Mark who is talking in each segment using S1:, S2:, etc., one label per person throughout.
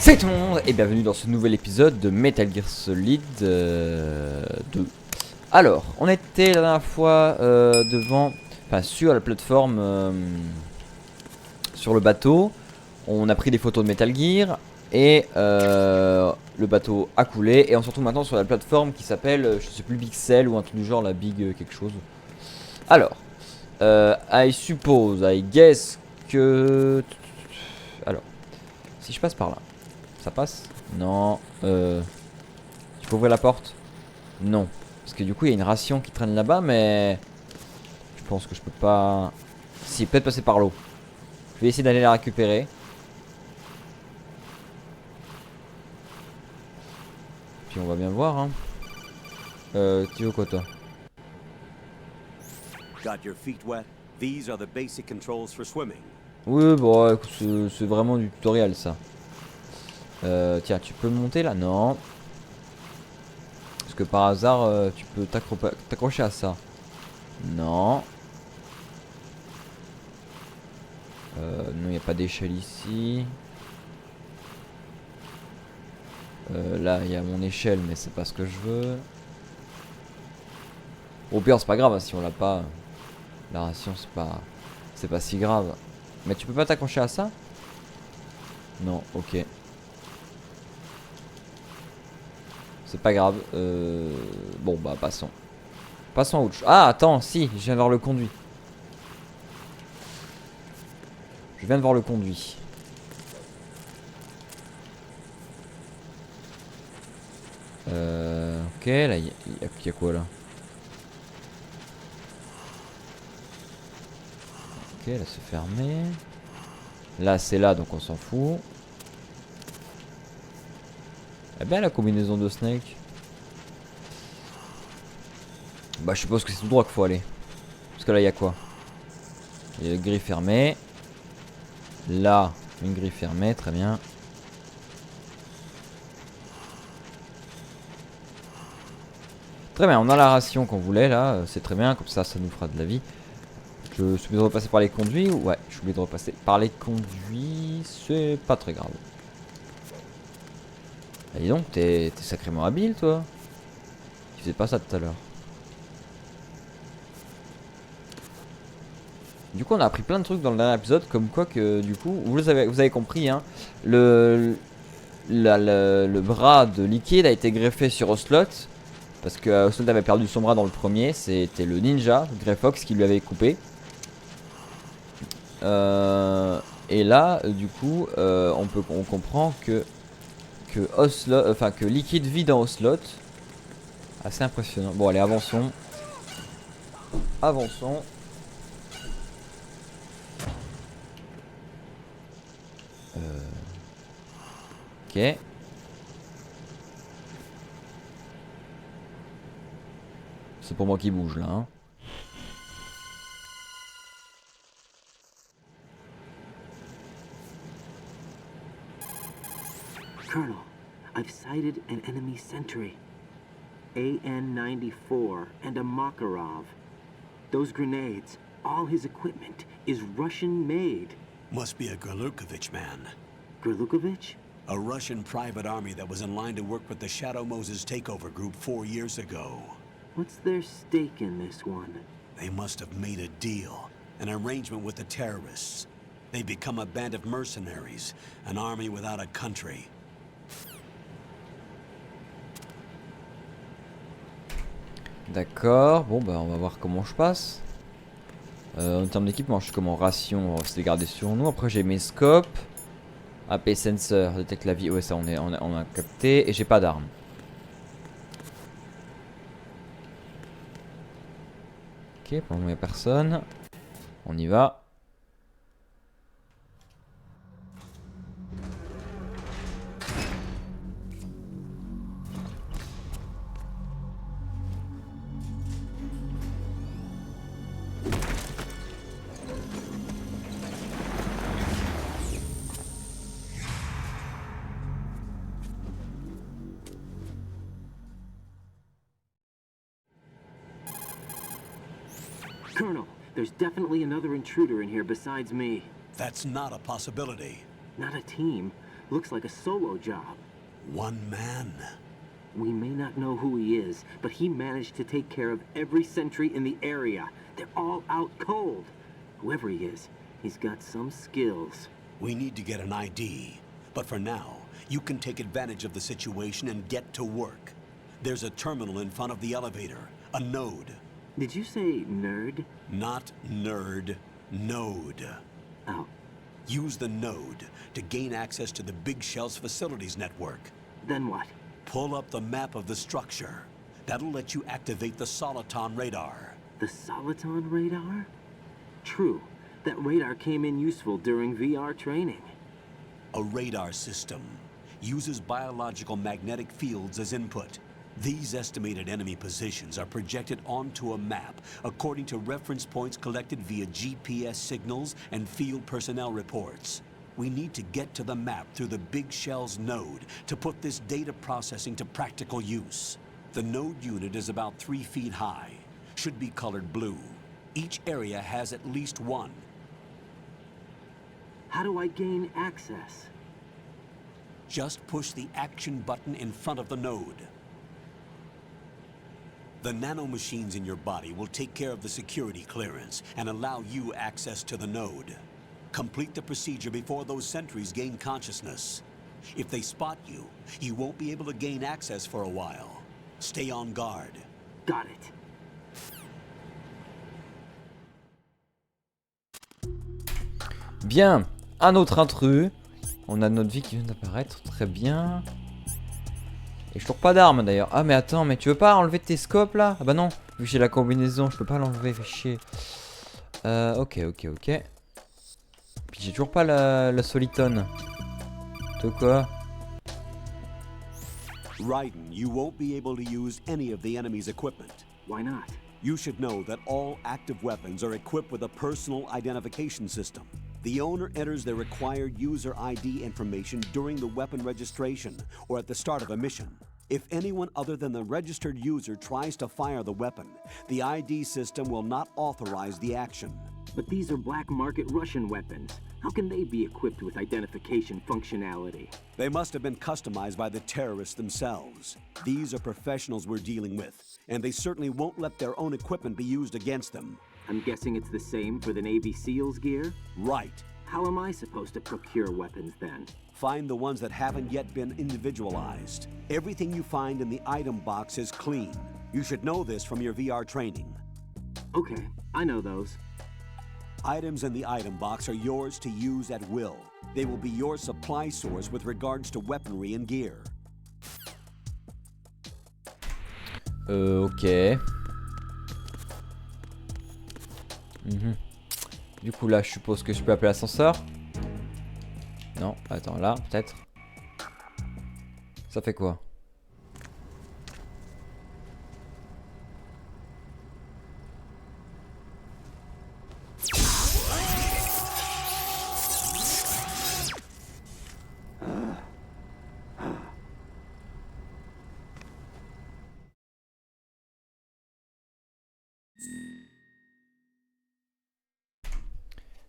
S1: Salut tout le monde et bienvenue dans ce nouvel épisode de Metal Gear Solid 2. Alors, on était la dernière fois sur la plateforme, sur le bateau. On a pris des photos de Metal Gear et le bateau a coulé. Et on se retrouve maintenant sur la plateforme qui s'appelle, je sais plus, Big Cell ou un truc du genre, la Big quelque chose. Alors, I suppose, I guess que... Alors, si je passe par là. Ça passe? Non. Tu peux ouvrir la porte? Non. Parce que du coup, il y a une ration qui traîne là-bas, mais... Je pense que je peux pas... Si, peut-être passer par l'eau. Je vais essayer d'aller la récupérer. Puis on va bien voir, hein. Tu veux quoi, toi?
S2: Got your feet wet? These are the basic controls for swimming.
S1: Oui, bon, écoute, c'est vraiment du tutoriel, ça. Tiens, tu peux monter là? Non. Est-ce que par hasard, tu peux t'accrocher à ça? Non. Non, il n'y a pas d'échelle ici. Là, il y a mon échelle, mais c'est pas ce que je veux. Au pire, c'est pas grave, hein, si on l'a pas. La ration, c'est pas si grave. Mais tu peux pas t'accrocher à ça? Non, ok. C'est pas grave. Bon, bah, passons. Passons à autre chose. Ah, attends, si, je viens de voir le conduit. Je viens de voir le conduit. Ok, là, il y a quoi, là? Ok, là, c'est fermé. Là, c'est là, donc on s'en fout. Eh bien, la combinaison de Snake. Bah, je suppose que c'est tout droit qu'il faut aller. Parce que là, il y a quoi? Il y a une grille fermée. Là, une grille fermée, très bien. Très bien, on a la ration qu'on voulait là, c'est très bien, comme ça, ça nous fera de la vie. Je suis obligé de repasser par les conduits. Ouais, je suis obligé de repasser par les conduits, c'est pas très grave. Ah, dis donc, t'es sacrément habile, toi. Tu faisais pas ça tout à l'heure. Du coup, on a appris plein de trucs dans le dernier épisode, comme quoi que, du coup, vous avez compris, hein, le bras de liquide a été greffé sur Ocelot. Parce que Ocelot avait perdu son bras dans le premier, c'était le ninja, GeForce, qui lui avait coupé. Et là, du coup, on comprend que Liquide vit dans Ocelot. Assez impressionnant. Bon, allez, avançons. Avançons. Ok. C'est pour moi qui bouge là, hein.
S3: Colonel, I've sighted an enemy sentry. AN-94 and a Makarov. Those grenades, all his equipment, is Russian-made.
S2: Must be a Grlukovich man.
S3: Grlukovich?
S2: A Russian private army that was in line to work with the Shadow Moses takeover group 4 years ago.
S3: What's their stake in this one?
S2: They must have made a deal, an arrangement with the terrorists. They've become a band of mercenaries, an army without a country.
S1: D'accord, bon bah on va voir comment je passe. En termes d'équipement, je suis comme en ration, on va se les garder sur nous. Après j'ai mes scopes. AP sensor, détecte la vie, ouais ça on a capté. Et j'ai pas d'armes. Ok, pour le moment il n'y a personne. On y va.
S3: Colonel, there's definitely another intruder in here besides me.
S2: That's not a possibility.
S3: Not a team. Looks like a solo job.
S2: One man.
S3: We may not know who he is, but he managed to take care of every sentry in the area. They're all out cold. Whoever he is, he's got some skills.
S2: We need to get an ID. But for now, you can take advantage of the situation and get to work. There's a terminal in front of the elevator. A node.
S3: Did you say nerd?
S2: Not nerd. Node.
S3: Oh,
S2: Use the node to gain access to the Big Shell's facilities network.
S3: then what?
S2: Pull up the map of the structure. That'll let you activate the Soliton radar.
S3: The Soliton radar? True. That radar came in useful during VR training.
S2: A radar system uses biological magnetic fields as input. These estimated enemy positions are projected onto a map according to reference points collected via GPS signals and field personnel reports. We need to get to the map through the Big Shell's node to put this data processing to practical use. The node unit is about 3 feet high, should be colored blue. Each area has at least one.
S3: How do I gain access?
S2: Just push the action button in front of the node. The nanomachines in your body will take care of the security clearance and allow you access to the node. Complete the procedure before those sentries gain consciousness. If they spot you, you won't be able to gain access for a while. Stay on guard.
S3: Got it.
S1: Bien, un autre intrus. On a notre vie qui vient d'apparaître, très bien. Et je trouve pas d'armes d'ailleurs. Ah mais attends, mais tu veux pas enlever tes scopes là? Ah bah non, vu que j'ai la combinaison, je peux pas l'enlever, fait chier. Ok. Puis j'ai toujours pas la solitone. De quoi?
S2: Raiden, you won't be able to use any of the enemy's equipment.
S3: Why not?
S2: You should know that all active weapons are equipped with a personal identification system. The owner enters their required user ID information during the weapon registration or at the start of a mission. If anyone other than the registered user tries to fire the weapon, the ID system will not authorize the action.
S3: But these are black market Russian weapons. How can they be equipped with identification functionality?
S2: They must have been customized by the terrorists themselves. These are professionals we're dealing with, and they certainly won't let their own equipment be used against them.
S3: I'm guessing it's the same for the Navy SEALs gear?
S2: Right.
S3: How am I supposed to procure weapons then?
S2: Find the ones that haven't yet been individualized. Everything you find in the item box is clean. You should know this from your VR training.
S3: Okay, I know those.
S2: Items in the item box are yours to use at will. They will be your supply source with regards to weaponry and gear.
S1: Ok. Du coup là je suppose que je peux appeler l'ascenseur. Non, attends là peut-être. Ça fait quoi?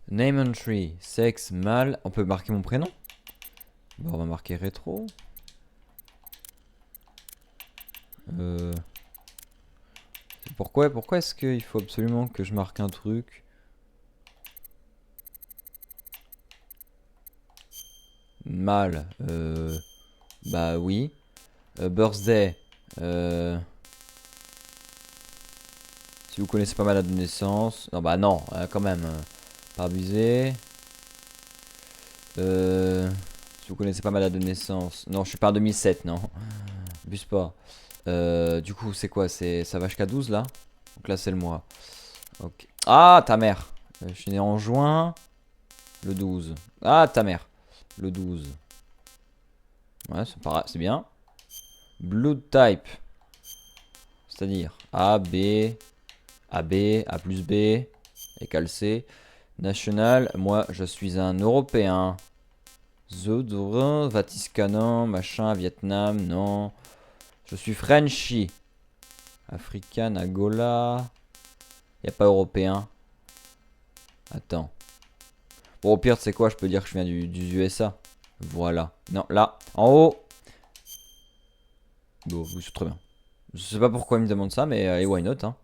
S1: Name entry, sexe, mâle. On peut marquer mon prénom? Bon, on va marquer rétro. Pourquoi est-ce qu'il faut absolument que je marque un truc? Mâle. Bah oui. Birthday. Si vous connaissez pas ma date de naissance. Non, bah non, quand même. Pas abusé. Si vous connaissez pas ma date de naissance. Non, je suis pas en 2007, non. Abuse pas. Du coup, c'est quoi? Ça va jusqu'à 12 là? Donc là, c'est le mois. Ok. Ah, ta mère. Je suis né en juin. Le 12. Ah, ta mère. Le 12. Ouais, c'est bien. Blood type. C'est-à-dire A, B, AB, A plus B, égale C. National, moi je suis un Européen. Zodre, Vaticanan, machin, Vietnam, non. Je suis Frenchy. Africain, Angola. Y a pas Européen. Attends. Bon, au pire, c'est quoi? Je peux dire que je viens du USA. Voilà. Non, là, en haut. Bon, oui, c'est très bien. Je sais pas pourquoi il me demande ça, mais allez, why not, hein.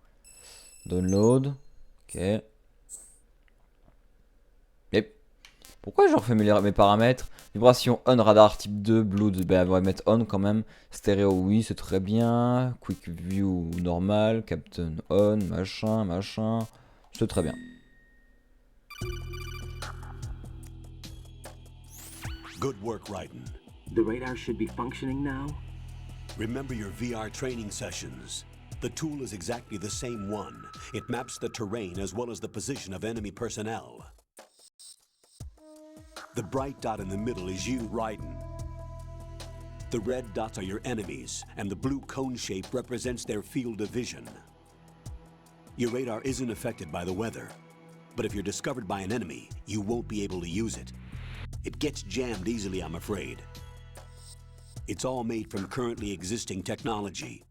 S1: Download. Ok. Et pourquoi je refais mes paramètres? Vibration on, radar type 2, Blood, ben on va mettre on quand même. Stéréo, oui, c'est très bien. Quick view normal, Captain on, machin. C'est très bien.
S2: Good work, Raiden.
S3: The radar should be functioning now?
S2: Remember your VR training sessions. The tool is exactly the same one. It maps the terrain as well as the position of enemy personnel. The bright dot in the middle is you, Raiden. The red dots are your enemies, and the blue cone shape represents their field of vision. Your radar isn't affected by the weather, but if you're discovered by an enemy, you won't be able to use it. It gets jammed easily, I'm afraid. It's all made from currently existing technology.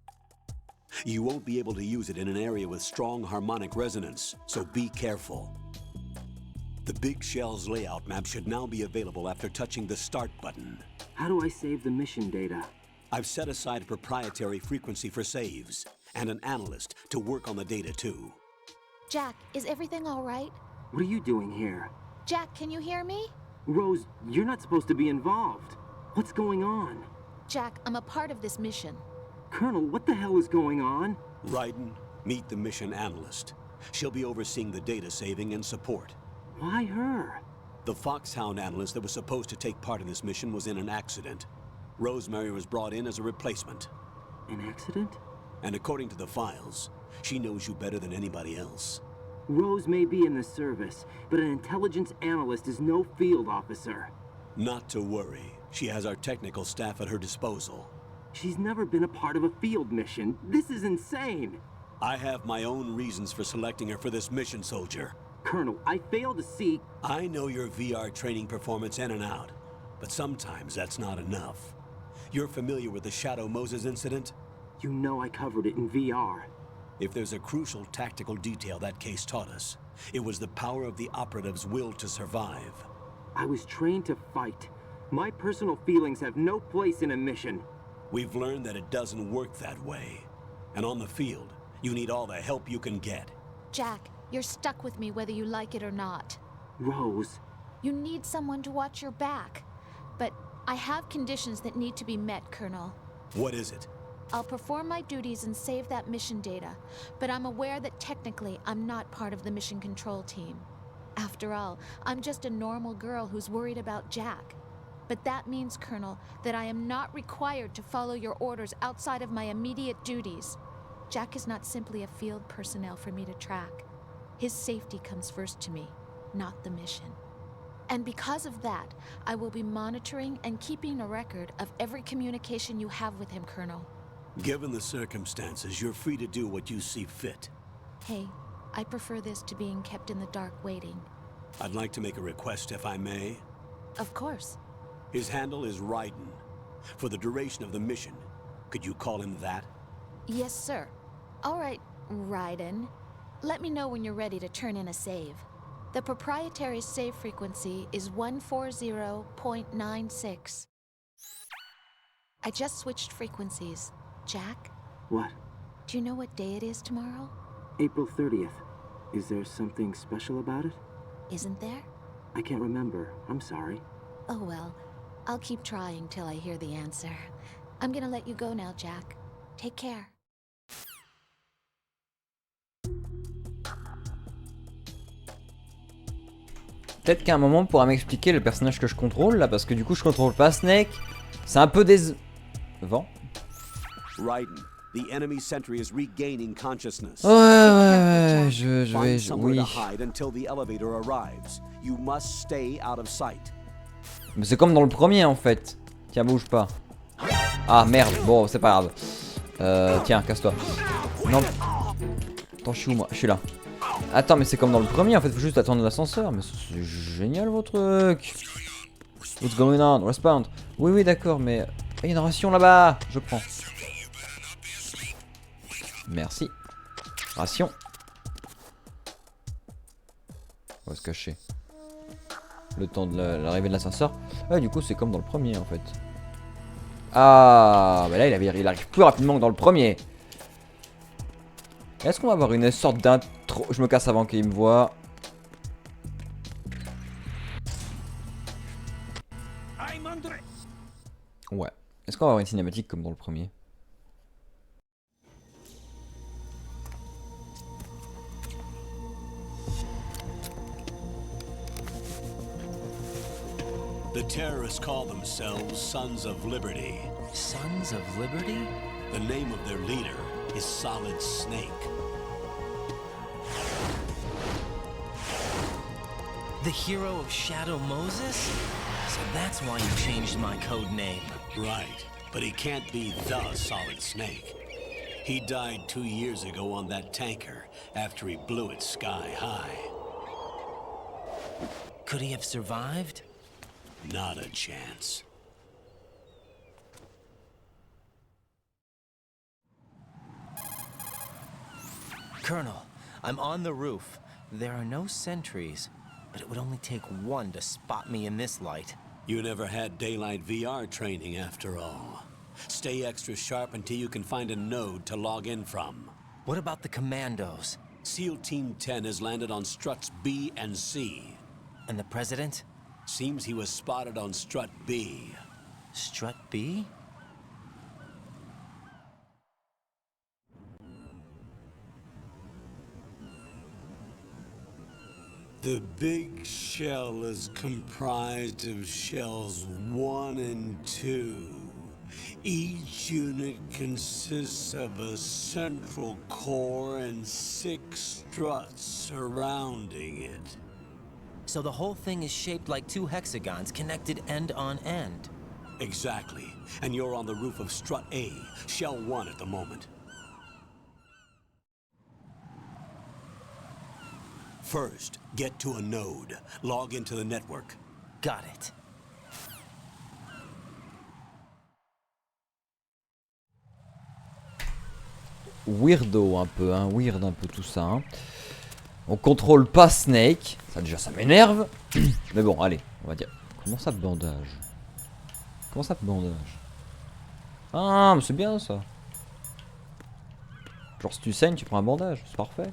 S2: You won't be able to use it in an area with strong harmonic resonance, so be careful. The Big Shell's layout map should now be available after touching the Start button.
S3: How do I save the mission data?
S2: I've set aside a proprietary frequency for saves, and an analyst to work on the data too.
S4: Jack, is everything all right?
S3: What are you doing here?
S4: Jack, can you hear me?
S3: Rose, you're not supposed to be involved. What's going on?
S4: Jack, I'm a part of this mission.
S3: Colonel, what the hell is going on?
S2: Raiden, meet the mission analyst. She'll be overseeing the data saving and support.
S3: Why her?
S2: The Foxhound analyst that was supposed to take part in this mission was in an accident. Rosemary was brought in as a replacement.
S3: An accident?
S2: And according to the files, she knows you better than anybody else.
S3: Rose may be in the service, but an intelligence analyst is no field officer.
S2: Not to worry. She has our technical staff at her disposal.
S3: She's never been a part of a field mission. This is insane.
S2: I have my own reasons for selecting her for this mission, soldier.
S3: Colonel, I fail to see...
S2: I know your VR training performance in and out, but sometimes that's not enough. You're familiar with the Shadow Moses incident?
S3: You know I covered it in VR.
S2: If there's a crucial tactical detail that case taught us, it was the power of the operative's will to survive.
S3: I was trained to fight. My personal feelings have no place in a mission.
S2: We've learned that it doesn't work that way. And on the field, you need all the help you can get.
S4: Jack, you're stuck with me whether you like it or not.
S3: Rose.
S4: You need someone to watch your back. But I have conditions that need to be met, Colonel.
S2: What is it?
S4: I'll perform my duties and save that mission data, but I'm aware that technically I'm not part of the mission control team. After all, I'm just a normal girl who's worried about Jack. But that means, Colonel, that I am not required to follow your orders outside of my immediate duties. Jack is not simply a field personnel for me to track. His safety comes first to me, not the mission. And because of that, I will be monitoring and keeping a record of every communication you have with him, Colonel.
S2: Given the circumstances, you're free to do what you see fit.
S4: Hey, I prefer this to being kept in the dark waiting.
S2: I'd like to make a request, if I may.
S4: Of course.
S2: His handle is Raiden. For the duration of the mission, could you call him that?
S4: Yes, sir. All right, Raiden. Let me know when you're ready to turn in a save. The proprietary save frequency is 140.96. I just switched frequencies. Jack,
S3: What?
S4: do you know what day it is tomorrow?
S3: April 30th. Is there something special about it?
S4: Isn't there?
S3: I can't remember. I'm sorry.
S4: Oh well, I'll keep trying till I hear the answer. I'm gonna let you go now, Jack. Take care.
S1: Peut-être qu'à un moment on pourra m'expliquer le personnage que je contrôle là, parce que du coup je contrôle pas Snake. C'est un peu décevant.
S2: Raiden, the enemy sentry is regaining consciousness.
S1: Ouais, je vais,
S2: Find somewhere
S1: oui.
S2: to hide until the elevator arrives. You must stay out of sight.
S1: Mais c'est comme dans le premier en fait. Tiens, bouge pas. Ah merde, bon, c'est pas grave. Tiens, casse-toi. Non. Attends, je suis où moi? Je suis là. Attends, mais c'est comme dans le premier en fait, faut juste attendre l'ascenseur. Mais c'est génial votre truc. What's going on? Respond. Oui, oui, d'accord, mais. Il y a une ration là-bas. Je prends. Merci. Ration. On va se cacher. le temps de l'arrivée de l'ascenseur. Ouais, du coup, c'est comme dans le premier en fait. Ah, bah là, il arrive plus rapidement que dans le premier. Est-ce qu'on va avoir une sorte d'intro? Je me casse avant qu'il me voie. Ouais. Est-ce qu'on va avoir une cinématique comme dans le premier?
S2: The terrorists call themselves Sons of Liberty.
S5: Sons of Liberty?
S2: The name of their leader is Solid Snake.
S5: The hero of Shadow Moses? So that's why you changed my code name.
S2: Right, but he can't be the Solid Snake. He died 2 years ago on that tanker after he blew it sky high.
S5: Could he have survived?
S2: Not a chance.
S5: Colonel, I'm on the roof. There are no sentries, but it would only take one to spot me in this light.
S2: You never had daylight VR training after all. Stay extra sharp until you can find a node to log in from.
S5: What about the commandos?
S2: SEAL Team 10 has landed on struts B and C.
S5: And the president?
S2: Seems he was spotted on strut B.
S5: Strut B?
S2: The big shell is comprised of shells 1 and 2. Each unit consists of a central core and 6 struts surrounding it.
S5: So the whole thing is shaped like 2 hexagons connected end on end.
S2: Exactly. And you're on the roof of strut A, shell 1 at the moment. First, get to a node. Log into the network.
S5: Got it.
S1: Weirdo un peu, hein. Weird un peu tout ça, hein. On contrôle pas Snake. Ça déjà ça m'énerve. Mais bon, allez, on va dire. Comment ça bandage? Comment ça bandage? Ah, mais c'est bien ça. Genre si tu saignes, tu prends un bandage, c'est parfait.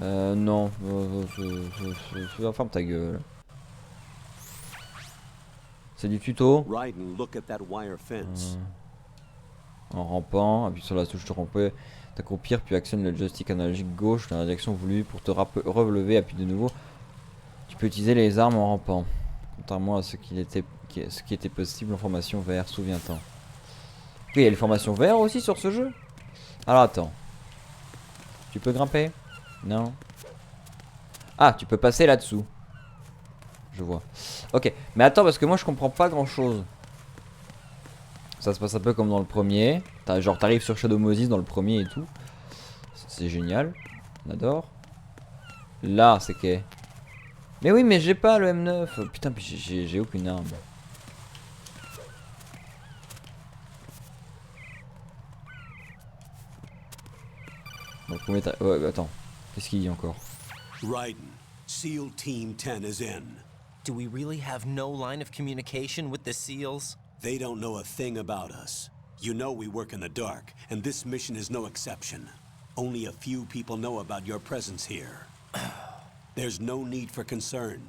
S1: Non. Ferme ta gueule. C'est du tuto. En rampant, appuie sur la touche de ramper, t'accroupir, puis actionne le joystick analogique gauche dans la direction voulue pour te relever, appuie de nouveau. Tu peux utiliser les armes en rampant. Contrairement à ce qui était possible en formation VR, souviens-t'en. Oui, il y a les formations VR aussi sur ce jeu. Alors attends. Tu peux grimper? Non. Ah, tu peux passer là-dessous. Je vois. Ok, mais attends parce que moi je comprends pas grand-chose. Ça se passe un peu comme dans le premier. Genre t'arrives sur Shadow Moses dans le premier et tout. C'est génial. On adore. Là c'est que... Mais oui mais j'ai pas le M9. Putain puis j'ai aucune arme. Dans le premier... Ouais, attends. Qu'est-ce qu'il dit encore?
S2: Raiden, SEAL Team 10 is in.
S5: Do we really have no line of communication with the SEALs?
S2: They don't know a thing about us. You know we work in the dark, and this mission is no exception. Only a few people know about your presence here. There's no need for concern.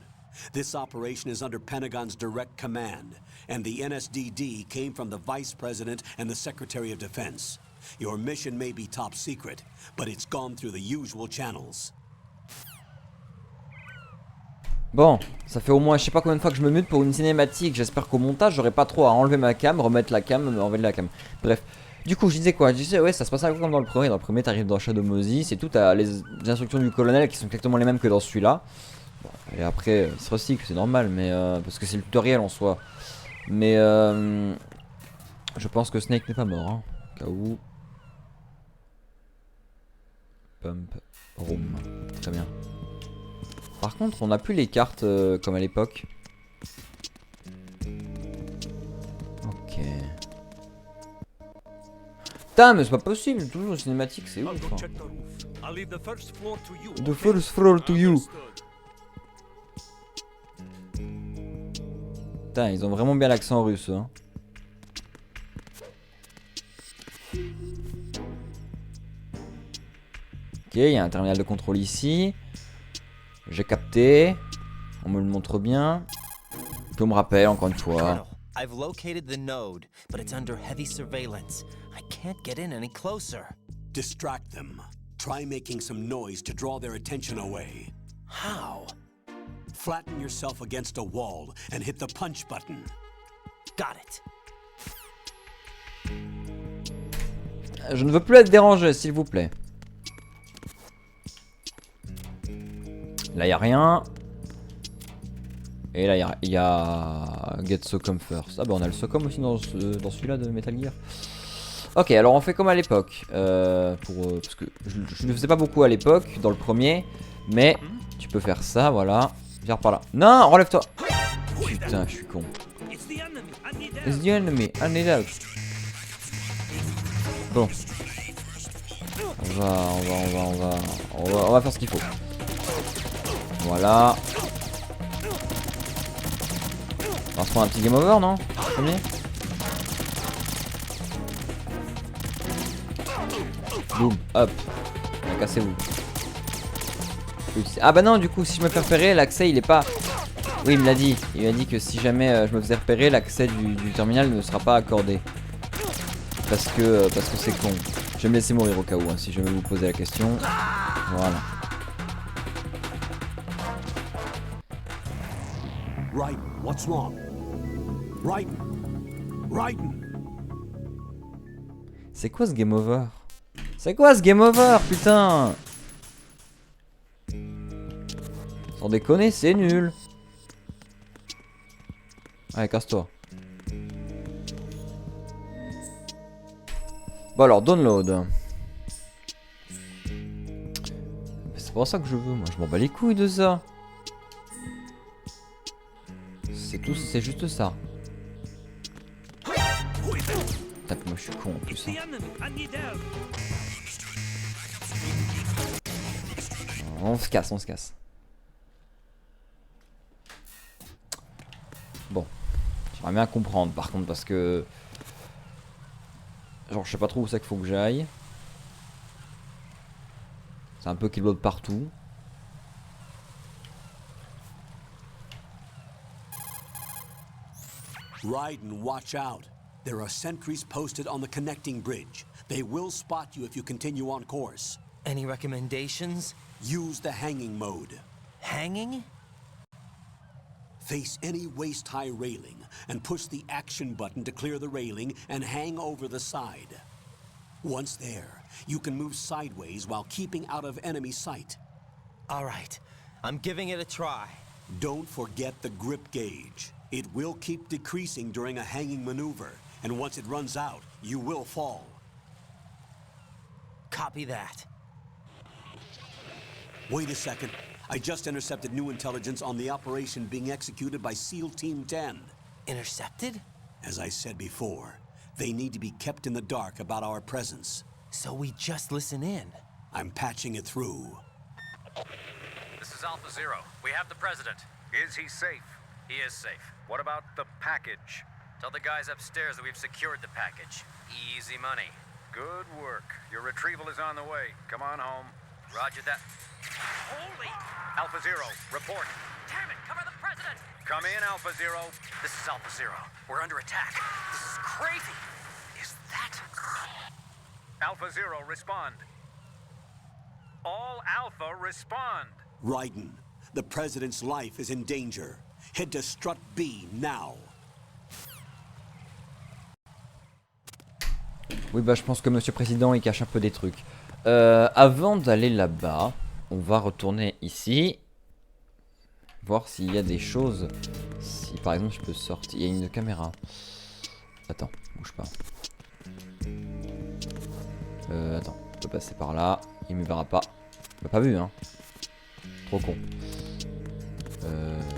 S2: This operation is under Pentagon's direct command, and the NSDD came from the Vice President and the Secretary of Defense. Your mission may be top secret, but it's gone through the usual channels.
S1: Bon, ça fait au moins je sais pas combien de fois que je me mute pour une cinématique. J'espère qu'au montage j'aurai pas trop à enlever ma cam, remettre la cam, enlever la cam. Bref, du coup je disais quoi? Je disais ouais ça se passe un peu comme dans le premier. Dans le premier t'arrives dans Shadow Moses et tout, t'as les instructions du colonel qui sont exactement les mêmes que dans celui-là. Bon, et après il se recycle, c'est normal, mais parce que c'est le tutoriel en soi. Mais je pense que Snake n'est pas mort, hein, au cas où. Pump room, très bien. Par contre, on n'a plus les cartes comme à l'époque. Ok. Putain, mais c'est pas possible, toujours une cinématique, c'est ouf. Hein. The first floor to you. Putain, ils ont vraiment bien l'accent russe. Hein. Ok, il y a un terminal de contrôle ici. J'ai capté. On me le montre bien. Puis on me rappelle encore une fois.
S5: Colonel, I've located the node, but it's under heavy surveillance. I can't get in any closer.
S2: Distract them. Try making some noise to draw their attention away.
S5: How?
S2: Flatten yourself against a wall and hit the punch button.
S5: Got it.
S1: Je ne veux plus être dérangé, s'il vous plaît. Là, il n'y a rien. Et là, il y a Get Socom First. Ah bah on a le Socom aussi dans celui-là de Metal Gear. Ok, alors on fait comme à l'époque. Parce que je ne faisais pas beaucoup à l'époque, dans le premier. Mais tu peux faire ça, voilà. Viens par là. Non, relève-toi. Putain, je suis con. It's the enemy, I need help. Bon. On va faire ce qu'il faut. Voilà. On va se prendre un petit game over, non? Premier. Boum, hop. Cassez-vous. Ah bah non, du coup, si je me fais repérer, l'accès il est pas... Oui, il me l'a dit. Il m'a dit que si jamais je me faisais repérer, l'accès du terminal ne sera pas accordé. Parce que c'est con. Je vais me laisser mourir au cas où, hein, si jamais vous posez la question. Voilà.
S2: Raiden, what's wrong? Raiden! Raiden!
S1: C'est quoi ce game over? C'est quoi ce game over, putain? Sans déconner, c'est nul. Allez, casse-toi. Bon alors, download. C'est pas ça que je veux, moi. Je m'en bats les couilles de ça. C'est tout, c'est juste ça. Tac, moi je suis con en plus. Hein. On se casse, on se casse. Bon. J'aimerais bien comprendre par contre parce que... Genre je sais pas trop où c'est qu'il faut que j'aille. C'est un peu qu'il bloque partout.
S2: Raiden, watch out. There are sentries posted on the connecting bridge. They will spot you if you continue on course.
S5: Any recommendations?
S2: Use the hanging mode.
S5: Hanging?
S2: Face any waist-high railing and push the action button to clear the railing and hang over the side. Once there, you can move sideways while keeping out of enemy sight.
S5: All right, I'm giving it a try.
S2: Don't forget the grip gauge. It will keep decreasing during a hanging maneuver, and once it runs out, you will fall.
S5: Copy that.
S2: Wait a second. I just intercepted new intelligence on the operation being executed by SEAL Team 10.
S5: Intercepted?
S2: As I said before, they need to be kept in the dark about our presence.
S5: So we just listen in.
S2: I'm patching it through.
S6: This is Alpha Zero. We have the president.
S7: Is he safe?
S6: He is safe.
S7: What about the package?
S6: Tell the guys upstairs that we've secured the package. Easy money.
S7: Good work. Your retrieval is on the way. Come on home.
S6: Roger that. Holy!
S7: Alpha Zero, report.
S6: Damn it! Cover the president!
S7: Come in, Alpha Zero.
S6: This is Alpha Zero. We're under attack. This is crazy. Is that...
S7: Alpha Zero, respond. All Alpha, respond.
S2: Raiden, the president's life is in danger. Head to Strut B now.
S1: Oui bah je pense que Monsieur Président il cache un peu des trucs. Avant d'aller là-bas, on va retourner ici. Voir s'il y a des choses. Si par exemple je peux sortir. Il y a une caméra. Attends, bouge pas. Attends, je peux passer par là. Il me verra pas. Il m'a pas vu hein. Trop con.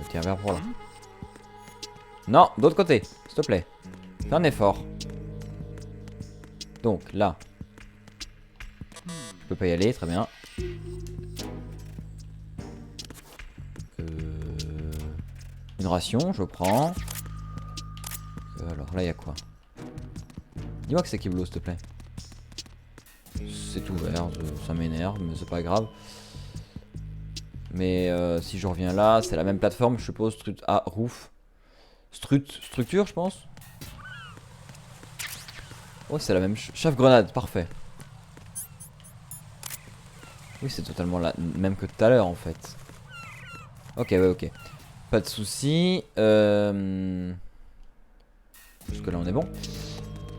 S1: Tiens, vers pour là. Non, d'autre côté, s'il te plaît. Fais un effort. Donc là. Je peux pas y aller, très bien. Une ration, je prends. Alors là, il y a quoi? Dis-moi que c'est Kiblo, s'il te plaît. C'est ouvert, ça m'énerve, mais c'est pas grave. Mais si je reviens là, c'est la même plateforme, je suppose. Ah, roof. Structure, je pense. Oh, c'est la même. Chauffe-grenade, parfait. Oui, c'est totalement la même que tout à l'heure en fait. Ok, ouais, ok. Pas de soucis. Jusque là, on est bon.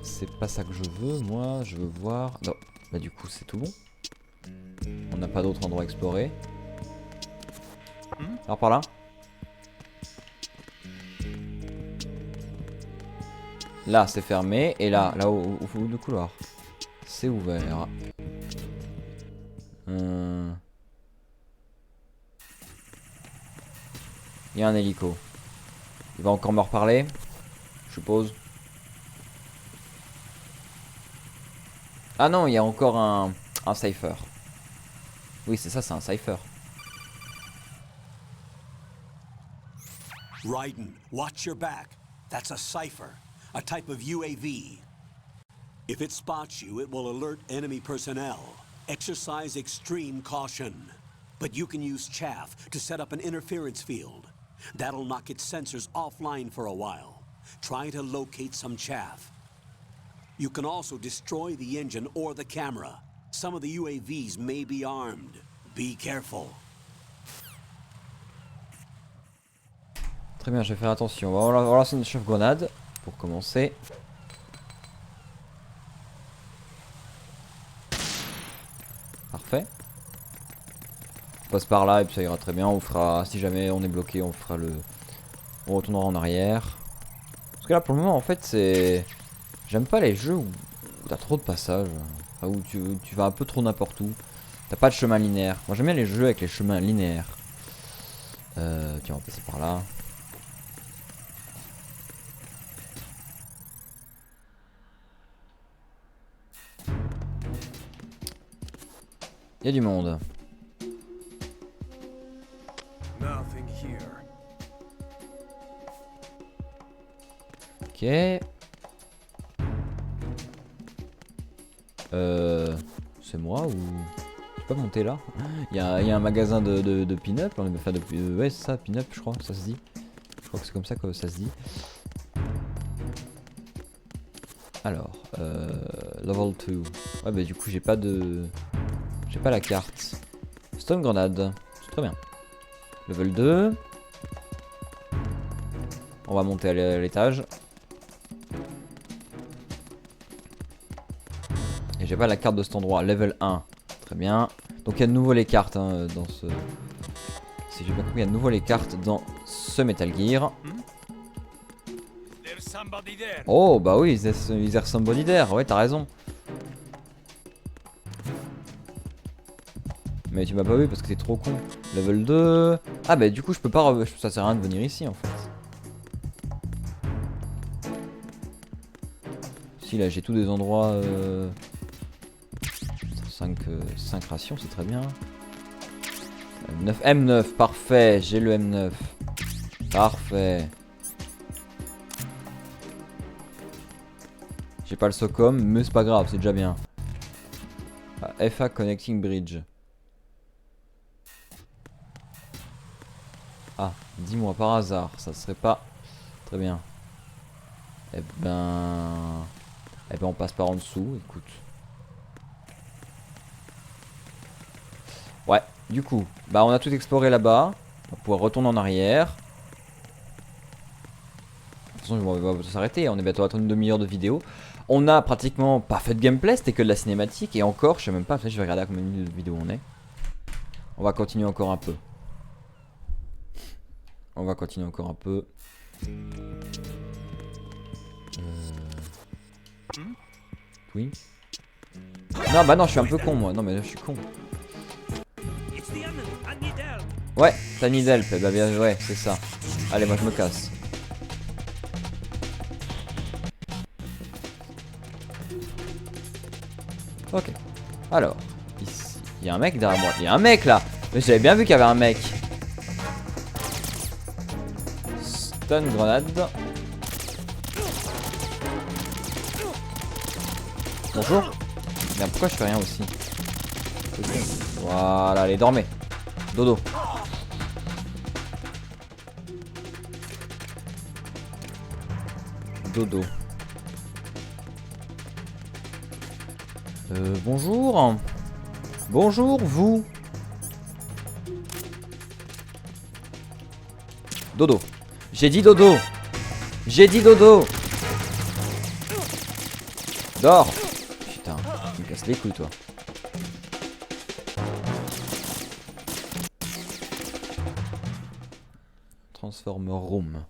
S1: C'est pas ça que je veux, moi. Je veux voir. Non, bah, du coup, c'est tout bon. On n'a pas d'autre endroit à explorer. Alors, par là. Là, c'est fermé. Et là, là-haut, au bout du couloir, c'est ouvert. Il y a un hélico. Il va encore me reparler, je suppose. Ah non, il y a encore un cipher. Oui, c'est ça, c'est un cipher.
S2: Raiden, watch your back. That's a cipher, a type of UAV. If it spots you, it will alert enemy personnel. Exercise extreme caution. But you can use chaff to set up an interference field. That'll knock its sensors offline for a while. Try to locate some chaff. You can also destroy the engine or the camera. Some of the UAVs may be armed. Be careful.
S1: Très bien, je vais faire attention. On va lancer une chauffe-grenade pour commencer. Parfait. On passe par là et puis ça ira très bien. On fera, si jamais on est bloqué, on fera le... On retournera en arrière. Parce que là pour le moment en fait c'est... J'aime pas les jeux où t'as trop de passages. Enfin, où tu vas un peu trop n'importe où. T'as pas de chemin linéaire. Moi j'aime bien les jeux avec les chemins linéaires. Tiens, on va passer par là. Il y a du monde. Ok. C'est moi ou... Je peux pas monter là. Il y a un magasin de pin-up. Enfin ouais c'est ça, pin-up je crois, ça se dit. Je crois que c'est comme ça que ça se dit. Alors, level 2. Ouais bah du coup j'ai pas de... J'ai pas la carte. Stone grenade, c'est très bien. Level 2. On va monter à l'étage. Et j'ai pas la carte de cet endroit. Level 1. Très bien. Donc il y a de nouveau les cartes hein, dans ce... Si j'ai bien compris, il y a de nouveau les cartes dans ce Metal Gear. Oh bah oui, there's somebody there. Ouais, t'as raison. Mais tu m'as pas vu parce que t'es trop con. Level 2. Ah bah du coup je peux pas... Ça sert à rien de venir ici en fait. Si là j'ai tous des endroits... 5 rations, c'est très bien. M9, parfait, j'ai le M9. Parfait. J'ai pas le SOCOM, mais c'est pas grave, c'est déjà bien. Ah, FA Connecting Bridge. Ah, dis-moi par hasard, ça serait pas très bien. Eh ben on passe par en dessous, écoute. Ouais, du coup, bah on a tout exploré là-bas. On va pouvoir retourner en arrière. De toute façon, on va s'arrêter. On est bientôt à attendre une demi-heure de vidéo. On a pratiquement pas fait de gameplay, c'était que de la cinématique. Et encore, je sais même pas, peut-être je vais regarder à combien de minutes de vidéo on est. On va continuer encore un peu. On va continuer encore un peu. Oui. Non, bah non, je suis un peu con moi. Non, mais là, je suis con. Ouais, t'as need help, bah bien, ouais, c'est ça. Allez, moi je me casse. Ok. Alors, ici, il y a un mec derrière moi. Il y a un mec là. Mais j'avais bien vu qu'il y avait un mec. Stun grenade. Bonjour. Merde, pourquoi je fais rien aussi? Voilà, allez, dormez. Dodo. Dodo. Bonjour. Bonjour, vous. Dodo. J'ai dit dodo. J'ai dit dodo. Dors. Putain, tu me casses les couilles, toi. Transformer room.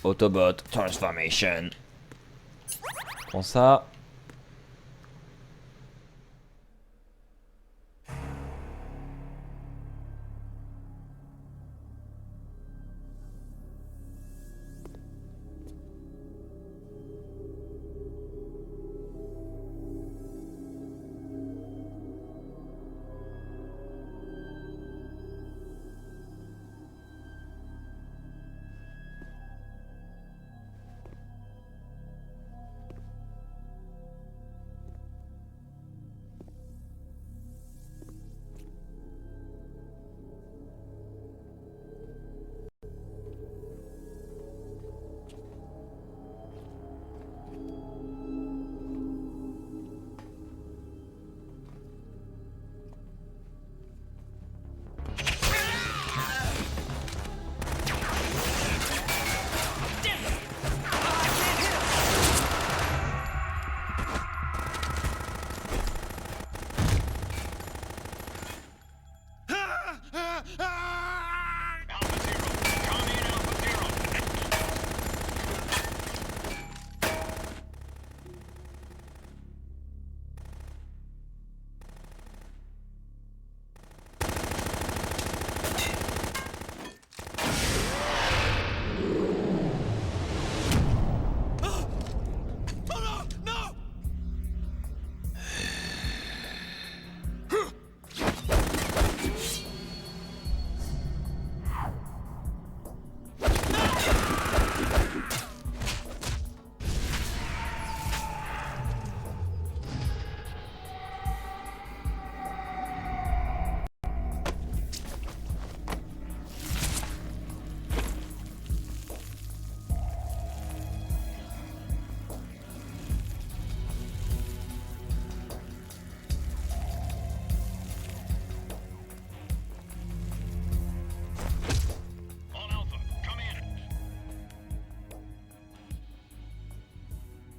S1: Autobot transformation. Prends ça.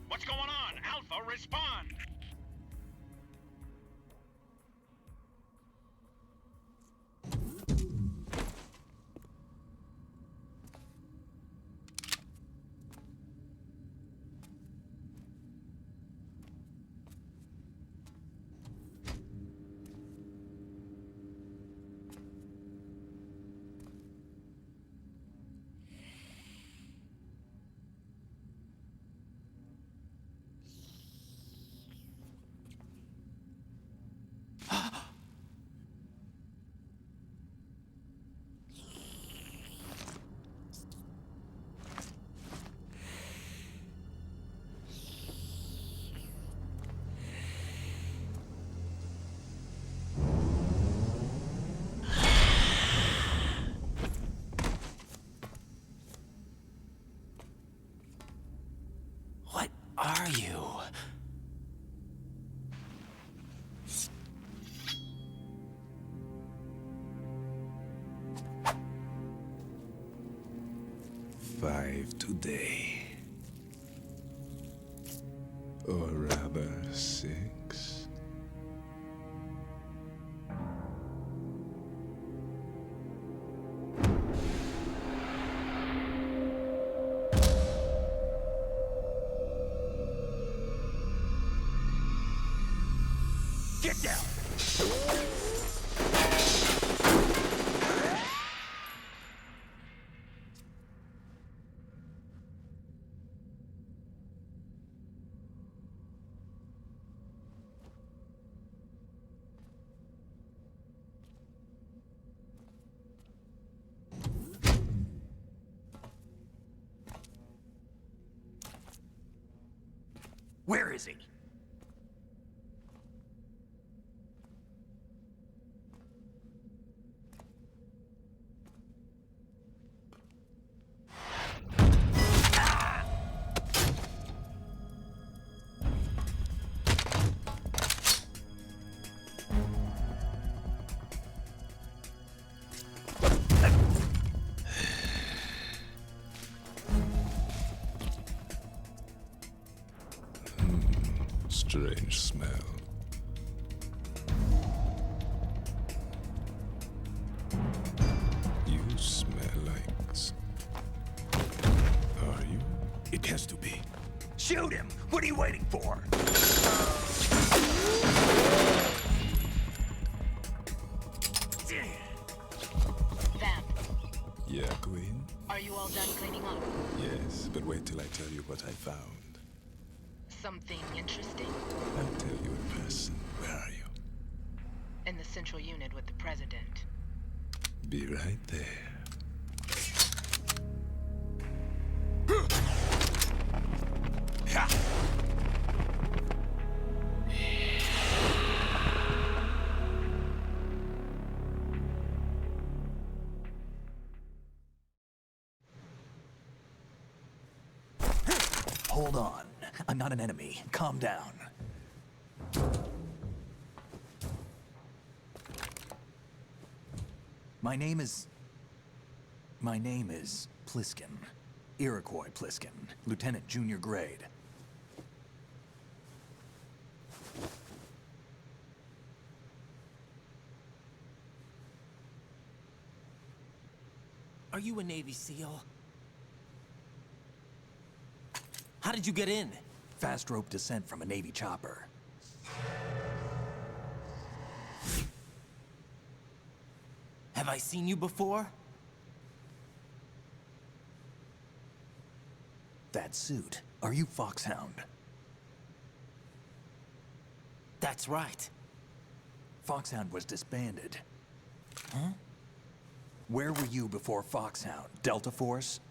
S7: What's going on? Alpha, respond!
S5: What are you?
S8: Five today. Or rather, 6.
S7: Get down! Where is he?
S8: strange smell. You smell like... Are you?
S2: It has to be. Shoot him! What are you waiting for?
S9: Vamp,
S8: Yeah, Queen?
S9: are you all done cleaning up?
S8: Yes, but wait till I tell you what I found.
S9: Something interesting?
S8: I'll tell you in person. Where are you?
S9: In the central unit with the president.
S8: Be right there.
S2: Hold on. I'm not an enemy. Calm down. My name is Pliskin. Iroquois Pliskin, Lieutenant Junior Grade.
S5: Are you a Navy SEAL? How did you get in?
S2: Fast rope descent from a Navy chopper.
S5: Have I seen you before?
S2: That suit. Are you Foxhound?
S5: That's right.
S2: Foxhound was disbanded. Huh? Where were you before Foxhound? Delta Force?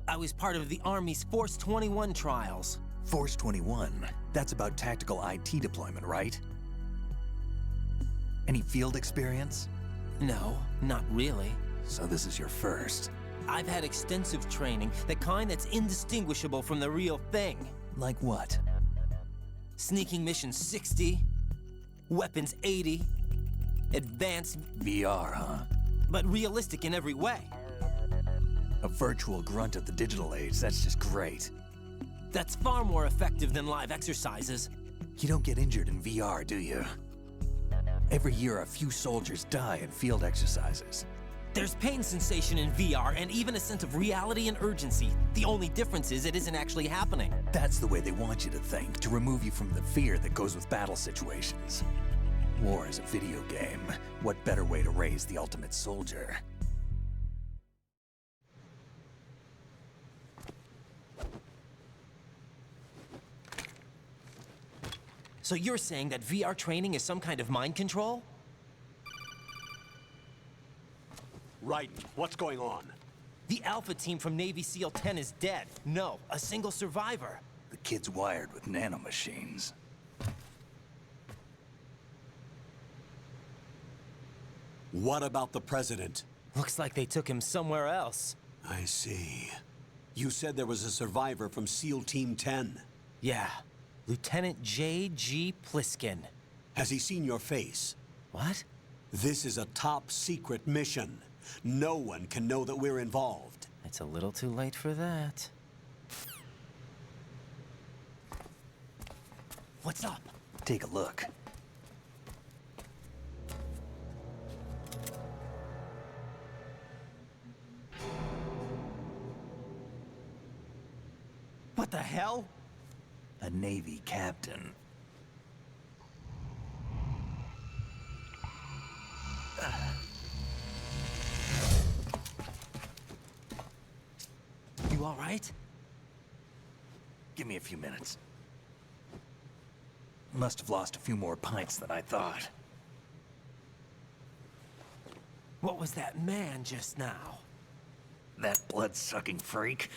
S5: I was part of the Army's Force 21 trials.
S2: Force 21? That's about tactical IT deployment, right? Any field experience?
S5: No, not really.
S2: So this is your first.
S5: I've had extensive training, the kind that's indistinguishable from the real thing.
S2: Like what?
S5: Sneaking mission 60, weapons 80, advanced,
S2: VR, huh?
S5: but realistic in every way.
S2: A virtual grunt of the digital age, that's just great.
S5: That's far more effective than live exercises.
S2: You don't get injured in VR, do you? Every year, a few soldiers die in field exercises.
S5: There's pain sensation in VR and even a sense of reality and urgency. The only difference is it isn't actually happening.
S2: That's the way they want you to think, to remove you from the fear that goes with battle situations. War is a video game. What better way to raise the ultimate soldier?
S5: So you're saying that VR training is some kind of mind control?
S10: Right. What's going on?
S5: The Alpha team from Navy SEAL 10 is dead. No, a single survivor.
S2: The kid's wired with nanomachines. What about the president?
S5: Looks like they took him somewhere else.
S2: I see. You said there was a survivor from SEAL Team 10.
S5: Yeah. Lieutenant J.G. Pliskin.
S2: Has he seen your face?
S5: What?
S2: This is a top secret mission. No one can know that we're involved.
S5: It's a little too late for that. What's up?
S2: Take a look.
S5: What the hell?
S2: A Navy captain.
S5: You all right?
S2: Give me a few minutes. Must have lost a few more pints than I thought.
S5: What was that man just now?
S2: That blood-sucking freak?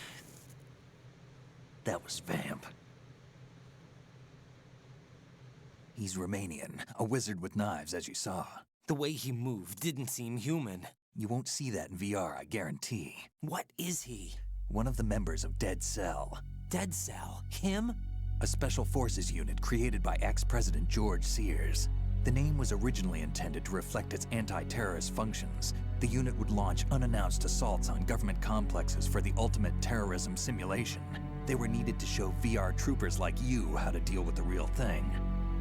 S2: That was Vamp. He's Romanian, a wizard with knives, as you saw.
S5: The way he moved didn't seem human.
S2: You won't see that in VR, I guarantee.
S5: What is he?
S2: One of the members of Dead Cell.
S5: Dead Cell? Him?
S2: A special forces unit created by ex-President George Sears. The name was originally intended to reflect its anti-terrorist functions. The unit would launch unannounced assaults on government complexes for the ultimate terrorism simulation.
S6: They were needed to show VR troopers like you how to deal with the real thing.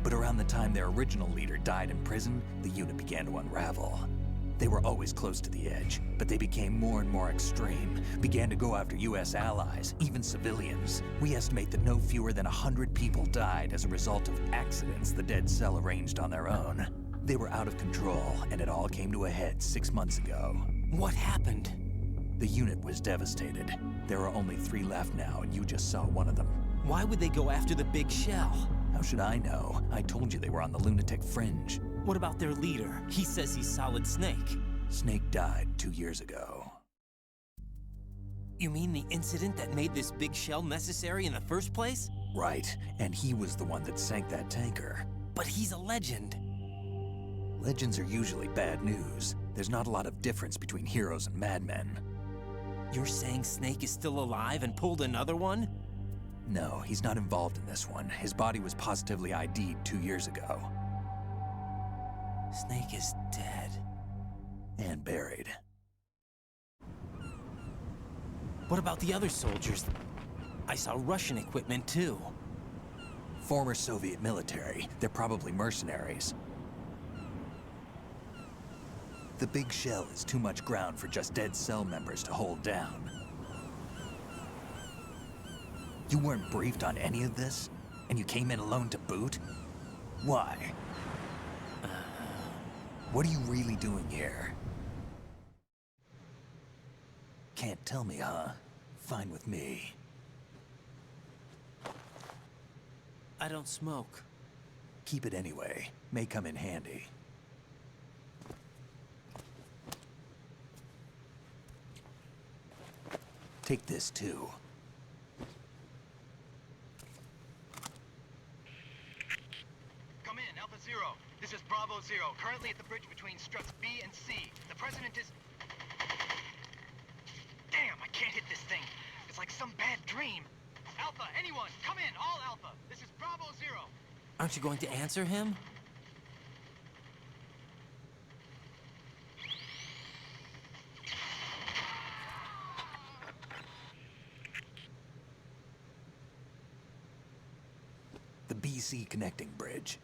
S6: But around the time their original leader died in prison, the unit began to unravel. They were always close to the edge, but they became more and more extreme, began to go after US allies, even civilians. We estimate that no fewer than 100 people died as a result of accidents the Dead Cell arranged on their own. They were out of control, and it all came to a head 6 months ago.
S5: What happened?
S6: The unit was devastated. There are only 3 left now, and you just saw one of them.
S5: Why would they go after the big shell?
S6: How should I know? I told you they were on the lunatic fringe.
S5: What about their leader? He says he's Solid Snake.
S6: Snake died 2 years ago.
S5: You mean the incident that made this big shell necessary in the first place?
S6: Right, and he was the one that sank that tanker.
S5: But he's a legend.
S6: Legends are usually bad news. There's not a lot of difference between heroes and madmen.
S5: You're saying Snake is still alive and pulled another one?
S6: No, he's not involved in this one. His body was positively ID'd 2 years ago.
S5: Snake is dead.
S6: And buried.
S5: What about the other soldiers? I saw Russian equipment too.
S6: Former Soviet military. They're probably mercenaries. The big shell is too much ground for just Dead Cell members to hold down. You weren't briefed on any of this? And you came in alone to boot? Why? What are you really doing here? Can't tell me, huh? Fine with me.
S5: I don't smoke.
S6: Keep it anyway. May come in handy. Take this too.
S11: Come in, Alpha Zero. This is Bravo Zero, currently at the bridge between struts B and C. The president is... Damn, I can't hit this thing. It's like some bad dream. Alpha, anyone, come in, all Alpha. This is Bravo Zero.
S5: Aren't you going to answer him?
S6: The BC connecting bridge.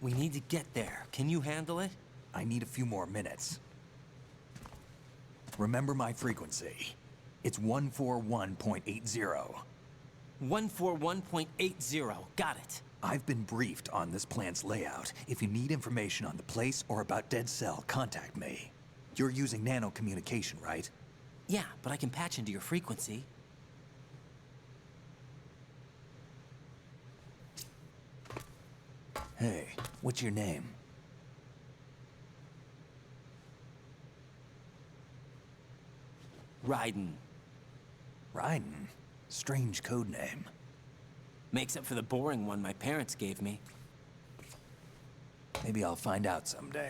S5: We need to get there. Can you handle it?
S6: I need a few more minutes. Remember my frequency. It's 141.80.
S5: 141.80. Got it.
S6: I've been briefed on this plant's layout. If you need information on the place or about Dead Cell, contact me. You're using nano communication, right?
S5: Yeah, but I can patch into your frequency.
S6: Hey, what's your name?
S5: Raiden.
S6: Raiden? Strange code name.
S5: Makes up for the boring one my parents gave me.
S6: Maybe I'll find out someday.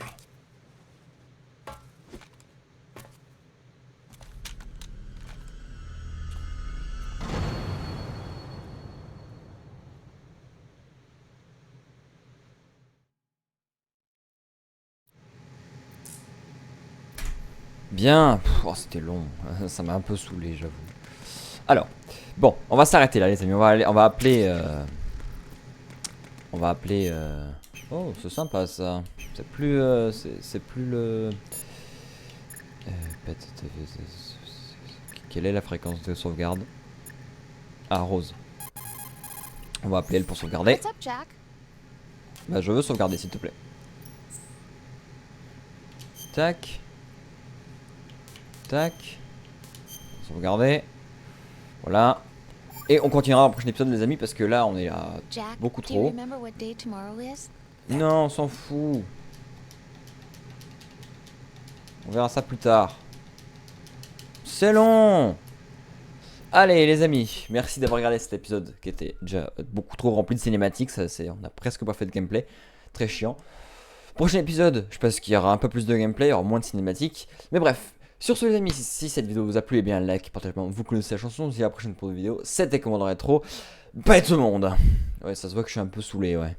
S1: Bien, oh, c'était long, ça m'a un peu saoulé, j'avoue. Alors, bon, on va s'arrêter là, les amis. On va appeler. Oh, c'est sympa ça. C'est plus, c'est plus le. Quelle est la fréquence de sauvegarde? Ah, Rose. On va appeler elle pour sauvegarder.
S4: What's up, Jack?
S1: Bah, je veux sauvegarder, s'il te plaît. Tac. Tac. Sauvegarder. Voilà. Et on continuera dans le prochain épisode, les amis, parce que là, on est à
S4: Jack,
S1: beaucoup
S4: do you
S1: trop.
S4: remember what day tomorrow is?
S1: Non, on s'en fout. On verra ça plus tard. C'est long. Allez, les amis, merci d'avoir regardé cet épisode qui était déjà beaucoup trop rempli de cinématiques. On n'a presque pas fait de gameplay. Très chiant. Prochain épisode, je pense qu'il y aura un peu plus de gameplay, il y aura moins de cinématiques. Mais bref. Sur ce les amis, si cette vidéo vous a plu, eh bien like, partagez, vous connaissez la chanson, on se dit à la prochaine pour une vidéo. C'était Commandant Rétro, bye tout le monde. Ouais, ça se voit que je suis un peu saoulé, ouais.